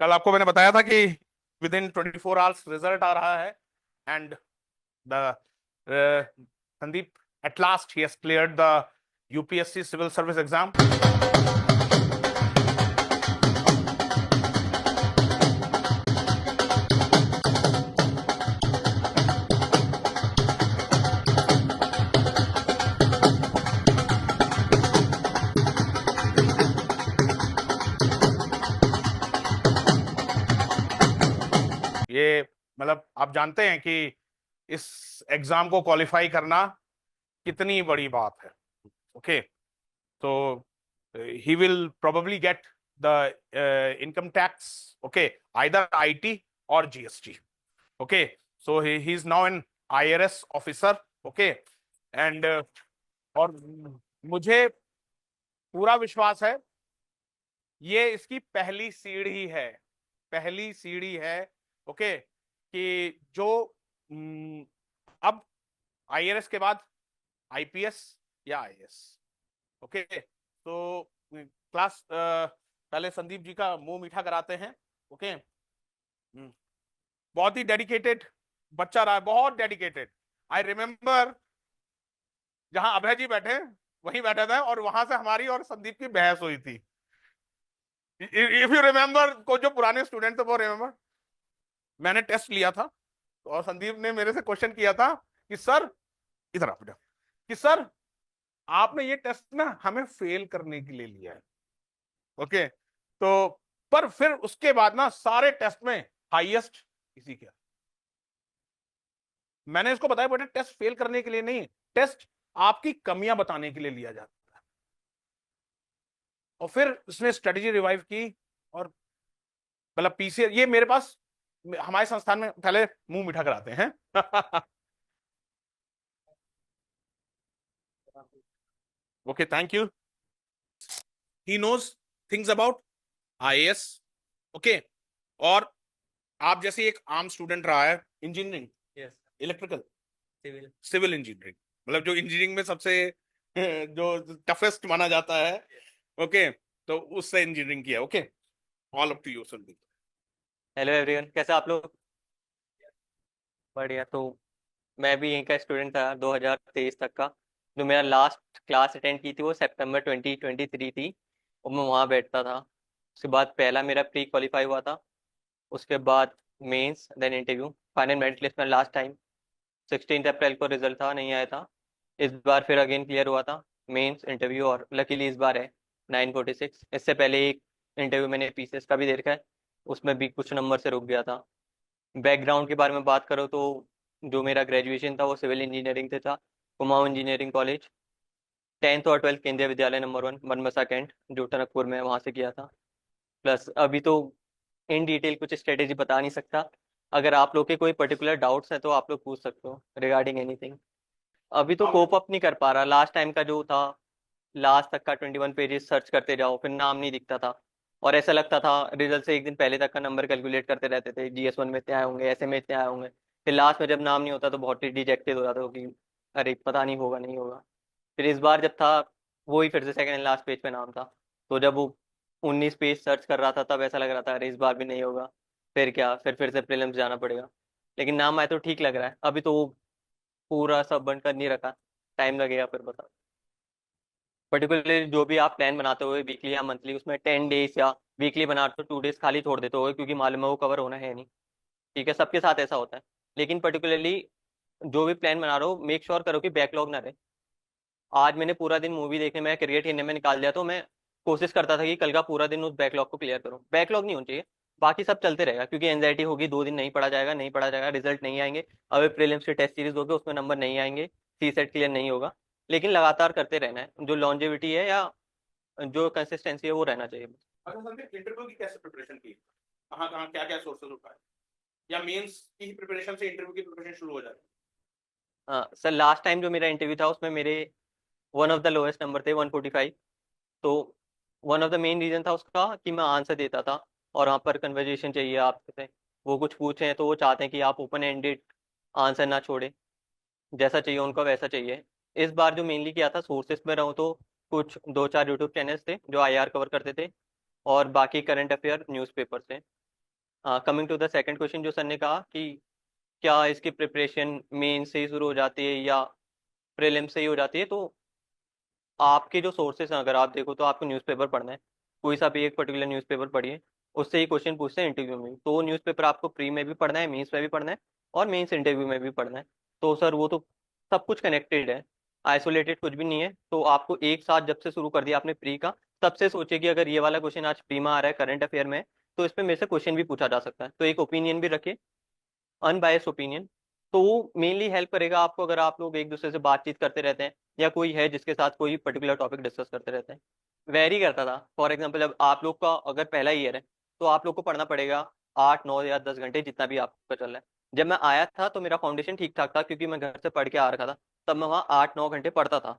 कल आपको मैंने बताया था कि विद इन 24 आवर्स रिजल्ट आ रहा है and the Sandeep at last he has cleared the UPSC civil service exam. ये मतलब आप जानते हैं कि इस एग्जाम को क्वालिफाई करना कितनी बड़ी बात है। ओके, तो he will probably get the income tax, okay, either IT or GST. Okay, so he's now an IRS officer. Okay, and और मुझे पूरा विश्वास है ये इसकी पहली सीढ़ी है, पहली सीढ़ी है। ओके, कि जो अब IRS के बाद IPS या IAS। ओके, तो क्लास पहले संदीप जी का मुंह मीठा कराते हैं। ओके, बहुत ही डेडिकेटेड बच्चा रहा है, बहुत डेडिकेटेड। आई रिमेम्बर जहां अभय जी बैठे वहीं बैठा था और वहां से हमारी और संदीप की बहस हुई थी। इफ यू रिमेम्बर, को जो पुराने स्टूडेंट थे वो रिमेम्बर, मैंने टेस्ट लिया था और संदीप ने मेरे से क्वेश्चन किया था कि सर, इधर आप बेटा, कि सर आपने ये टेस्ट ना हमें फेल करने के लिए लिया है। ओके, तो पर फिर उसके बाद ना सारे टेस्ट में हाईएस्ट इसी के। मैंने इसको बताया बेटा टेस्ट फेल करने के लिए नहीं, टेस्ट आपकी कमियां बताने के लिए लिया जाता है। और फिर उसने स्ट्रेटेजी रिवाइव की और मतलब पीसीए ये मेरे पास हमारे संस्थान में पहले मुंह मीठा कराते हैं। Okay, thank you. He knows things about IAS. Okay, और आप जैसे एक आम स्टूडेंट रहा है इंजीनियरिंग, इलेक्ट्रिकल, सिविल इंजीनियरिंग, मतलब जो इंजीनियरिंग में सबसे जो टफेस्ट माना जाता है। ओके, तो उससे इंजीनियरिंग किया। Okay, all up to you Sandeep. Hello everyone, कैसे आप लोग? बढ़िया। तो मैं भी यहीं का स्टूडेंट था 2023 तक का। जो मेरा लास्ट क्लास अटेंड की थी वो सितंबर 2023 थी और मैं वहाँ बैठता था। उसके बाद पहला मेरा प्री क्वालिफाई हुआ था, उसके बाद mains, then interview, final merit list में लास्ट टाइम 16 अप्रैल को रिजल्ट था, नहीं आया था। इस बार फिर अगेन क्लियर हुआ था, मेंस, इंटरव्यू, और लकीली इस बार है 946। इससे पहले एक इंटरव्यू मैंने पीसीएस का भी देखा है, उसमें भी कुछ नंबर से रुक गया था। बैकग्राउंड के बारे में बात करो तो जो मेरा ग्रेजुएशन था वो सिविल इंजीनियरिंग से था, कुमाऊं इंजीनियरिंग कॉलेज। 10th और 12th केंद्रीय विद्यालय नंबर 1 बनबसा कैंट, जो टनकपुर में है, वहाँ से किया था। प्लस अभी तो इन डिटेल कुछ स्ट्रेटेजी बता नहीं सकता। अगर आप लोग के कोई पर्टिकुलर डाउट्स है तो आप लोग पूछ सकते हो रिगार्डिंग एनीथिंग। अभी तो कोप अप नहीं कर पा रहा। लास्ट टाइम का जो था, लास्ट तक का 21 पेजेस सर्च करते जाओ, फिर नाम नहीं दिखता था और ऐसा लगता था रिजल्ट से एक दिन पहले तक का नंबर कैलकुलेट करते रहते थे, GS1 में इतने आए होंगे, ऐसे में इतने आए होंगे। फिर लास्ट में जब नाम नहीं होता तो बहुत ही डिजेक्टेड हो जाता था कि अरे पता नहीं होगा, नहीं होगा। फिर इस बार जब था, वही फिर से सेकंड एंड लास्ट पेज पे नाम था, तो जब वो 19 पेज सर्च कर रहा था तब ऐसा लग रहा था अरे इस बार भी नहीं होगा। फिर क्या, फिर से प्रीलिम्स जाना पड़ेगा। लेकिन नाम आए तो ठीक लग रहा है। अभी तो वो पूरा सब बंद कर नहीं रखा, टाइम लगेगा फिर बता। पर्टिकुलरली जो भी आप प्लान बनाते हो वीकली या मंथली, उसमें 10 डेज या वीकली बनाते हो 2 डेज खाली छोड़ देते हो, क्योंकि मालूम है वो कवर होना है नहीं। ठीक है, सबके साथ ऐसा होता है। लेकिन पर्टिकुलरली जो भी प्लान बना रहे हो मेक श्योर करो कि बैकलॉग ना रहे। आज मैंने पूरा दिन मूवी देखने में, क्रिकेट खेलने में निकाल दिया, तो मैं कोशिश करता था कि कल का पूरा दिन उस बैकलॉग को क्लियर करूँ। बैकलॉग नहीं होना चाहिए, बाकी सब चलते रहेगा, क्योंकि एंजाइटी होगी 2 दिन नहीं पढ़ा जाएगा, नहीं पढ़ा जाएगा, रिजल्ट नहीं आएंगे। अभी प्रीलिम्स के टेस्ट सीरीज होगी उसमें नंबर नहीं आएंगे, सी सेट क्लियर नहीं होगा। लेकिन लगातार करते रहना है, जो लॉन्जेविटी है या जो कंसिस्टेंसी है वो रहना चाहिए। अच्छा संदीप, इंटरव्यू की कैसे प्रिपरेशन की, कहाँ कहाँ क्या क्या सोर्सेज उठाए, या मेंस की प्रिपरेशन से इंटरव्यू की प्रिपरेशन शुरू हो जाती हाँ सर, लास्ट टाइम जो मेरा इंटरव्यू था उसमें मेरे one of the lowest number थे, 145। तो one of the main reason था उसका कि मैं आंसर देता था और वहाँ पर कन्वर्जेशन चाहिए आपसे। वो कुछ पूछे हैं तो वो चाहते हैं कि आप ओपन एंडेड आंसर ना छोड़े, जैसा चाहिए उनको वैसा चाहिए। इस बार जो मेनली किया था, सोर्सेस में रहूँ तो कुछ 2-4 यूट्यूब चैनल्स थे जो IR कवर करते थे, और बाकी करंट अफेयर न्यूज़पेपर थे। Coming to the second question, जो सर ने कहा कि क्या इसकी प्रिपरेशन मेन से ही शुरू हो जाती है या प्रीलिम से ही हो जाती है, तो आपके जो सोर्सेस हैं अगर आप देखो तो आपको न्यूज़पेपर पढ़ना है, कोई सा भी एक पर्टिकुलर न्यूज़पेपर पढ़िए, उससे ही क्वेश्चन पूछते हैं इंटरव्यू में। तो वो न्यूज़पेपर आपको प्री में भी पढ़ना है, मेंस में भी पढ़ना है, और मेंस इंटरव्यू में भी पढ़ना है। तो सर वो तो सब कुछ कनेक्टेड है, आइसोलेटेड कुछ भी नहीं है। तो आपको एक साथ जब से शुरू कर दिया आपने प्री का, तब से सोचिए कि अगर ये वाला क्वेश्चन आज प्री में आ रहा है करंट अफेयर में, तो इस पे मेरे से क्वेश्चन भी पूछा जा सकता है, तो एक ओपिनियन भी रखे, अनबायस्ड ओपिनियन। तो वो मेनली हेल्प करेगा आपको अगर आप लोग एक दूसरे से बातचीत करते रहते हैं, या कोई है जिसके साथ कोई पर्टिकुलर टॉपिक डिस्कस करते रहते हैं। वेरी करता था, फॉर एग्जाम्पल जब आप लोग का अगर पहला ईयर है, तो आप लोग को पढ़ना पड़ेगा 8 9 या 10 घंटे, जितना भी आपका चल रहा है। जब मैं आया था तो मेरा फाउंडेशन ठीक ठाक था, क्योंकि मैं घर से पढ़ के आ रखा था, तब मैं वहाँ 8 9 घंटे पढ़ता था।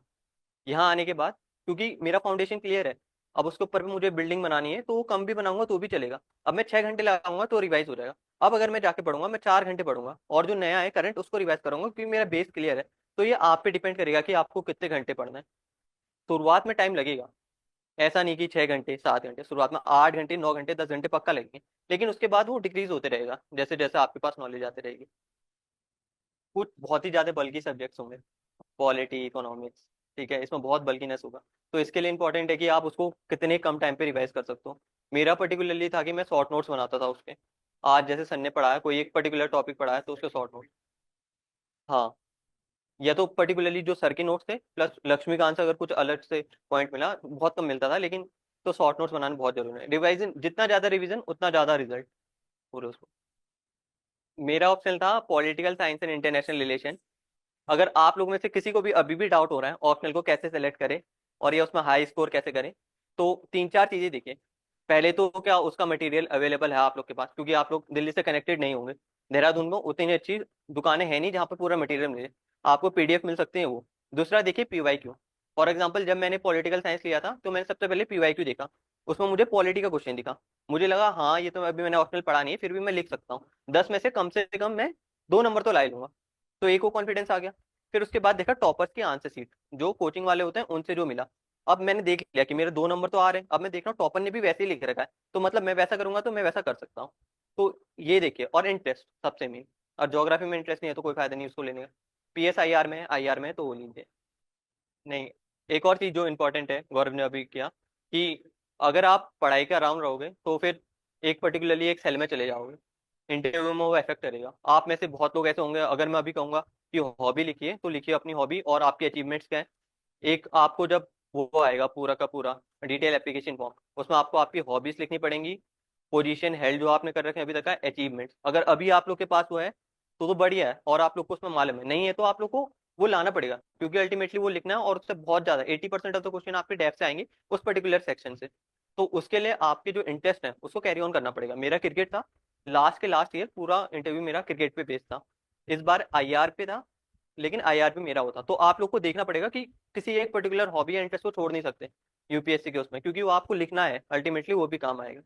यहाँ आने के बाद क्योंकि मेरा फाउंडेशन क्लियर है, अब उसके ऊपर भी मुझे बिल्डिंग बनानी है, तो वो कम भी बनाऊंगा तो भी चलेगा। अब मैं 6 घंटे लगाऊंगा तो रिवाइज हो जाएगा। अब अगर मैं जाके पढ़ूंगा, मैं 4 घंटे पढ़ूंगा, और जो नया है करंट उसको रिवाइज करूंगा, क्योंकि मेरा बेस क्लियर है। तो ये आप पे डिपेंड करेगा कि आपको कितने घंटे पढ़ना है। शुरुआत में टाइम लगेगा, ऐसा नहीं कि 6 घंटे 7 घंटे, शुरुआत में 8 घंटे 9 घंटे 10 घंटे पक्का लगेंगे, लेकिन उसके बाद वो डिक्रीज होते रहेगा जैसे जैसे आपके पास नॉलेज आती रहेगी। कुछ बहुत ही ज्यादा बल्कि सब्जेक्ट्स होंगे, पॉलिटी इकोनॉमिक्स, ठीक है, इसमें बहुत बल्कीनेस होगा। तो इसके लिए इंपॉर्टेंट है कि आप उसको कितने कम टाइम पे रिवाइज कर सकते हो। मेरा पर्टिकुलरली था कि मैं शॉर्ट नोट्स बनाता था उसके। आज जैसे सर ने पढ़ाया, कोई एक पर्टिकुलर टॉपिक पढ़ाया तो उसके शॉर्ट नोट। हाँ, या तो पर्टिकुलरली जो सर के नोट्स थे प्लस लक्ष्मीकांत से अगर कुछ अलग से पॉइंट मिला, बहुत कम मिलता था, लेकिन तो शॉर्ट नोट्स बनाना बहुत जरूरी है। रिवाइजन जितना ज्यादा रिवीजन उतना ज्यादा रिजल्ट पूरे उसको। मेरा ऑप्शन था political science and international relation. अगर आप लोग में से किसी को भी अभी भी डाउट हो रहा है ऑप्शनल को कैसे सेलेक्ट करें और ये उसमें हाई स्कोर कैसे करें, तो 3 4 चीजें देखिए। पहले तो क्या उसका मटेरियल अवेलेबल है आप लोग के पास, क्योंकि आप लोग दिल्ली से कनेक्टेड नहीं होंगे। देहरादून में उतनी अच्छी दुकानें हैं नहीं जहाँ पर पूरा मटेरियल मिले, आपको पीडीएफ मिल सकते हैं वो। दूसरा देखिए पीवाईक्यू। फॉर एग्जाम्पल जब मैंने पॉलिटिकल साइंस लिया था तो मैंने सबसे पहले पीवाईक्यू देखा, उसमें मुझे पॉलिटी का क्वेश्चन दिखा। मुझे लगा हाँ ये तो अभी मैंने ऑप्शनल पढ़ा नहीं है, फिर भी मैं लिख सकता हूँ, 10 में से कम मैं 2 नंबर तो ला ही लूंगा। तो एक वो कॉन्फिडेंस आ गया। फिर उसके बाद देखा टॉपर्स की आंसर सीट, जो कोचिंग वाले होते हैं उनसे जो मिला। अब मैंने देख लिया कि मेरे 2 नंबर तो आ रहे हैं, अब मैं देख रहा हूँ टॉपर ने भी वैसे ही लिख रखा है, तो मतलब मैं वैसा करूंगा तो मैं वैसा कर सकता हूँ। तो ये देखिए, और इंटरेस्ट सबसे मेन। और ज्योग्राफी में इंटरेस्ट नहीं है तो कोई फायदा नहीं उसको लेने का। पीएस आई आर में है तो वो लीजिए। नहीं, एक और चीज जो इंपॉर्टेंट है गौरव ने अभी किया, कि अगर आप पढ़ाई के अराउंड रहोगे तो फिर एक पर्टिकुलरली एक सेल में चले जाओगे, इंटरव्यू में वो इफेक्ट करेगा। आप में से बहुत लोग ऐसे होंगे, अगर मैं अभी कहूंगा कि हॉबी लिखिए, तो लिखिए अपनी हॉबी और आपकी अचीवमेंट्स क्या है। एक आपको जब वो आएगा पूरा का पूरा डिटेल एप्लीकेशन फॉर्म, उसमें आपको आपकी हॉबीज लिखनी पड़ेंगी, पोजीशन हेल्ड जो आपने कर रखे हैं अभी तक का, अचीवमेंट्स। अगर अभी आप लोग के पास वो है तो बढ़िया है, और आप लोग को उसमें मालूम है, नहीं है तो आप लोग को वो लाना पड़ेगा, क्योंकि अल्टीमेटली वो लिखना है, और उससे बहुत ज्यादा 80% ऑफ द क्वेश्चन आपके डेप्थ से आएंगे उस पर्टिकुलर सेक्शन से। तो उसके लिए आपके जो इंटरेस्ट है उसको कैरी ऑन करना पड़ेगा। मेरा क्रिकेट था, लास्ट के लास्ट ईयर पूरा इंटरव्यू मेरा क्रिकेट पे बेस्ड था। इस बार आईआर पे था, लेकिन आईआर पे मेरा होता। तो आप लोग को देखना पड़ेगा कि किसी एक पर्टिकुलर हॉबी या इंटरेस्ट को छोड़ नहीं सकते यूपीएससी के उसमें, क्योंकि वो आपको लिखना है, अल्टीमेटली वो भी काम आएगा।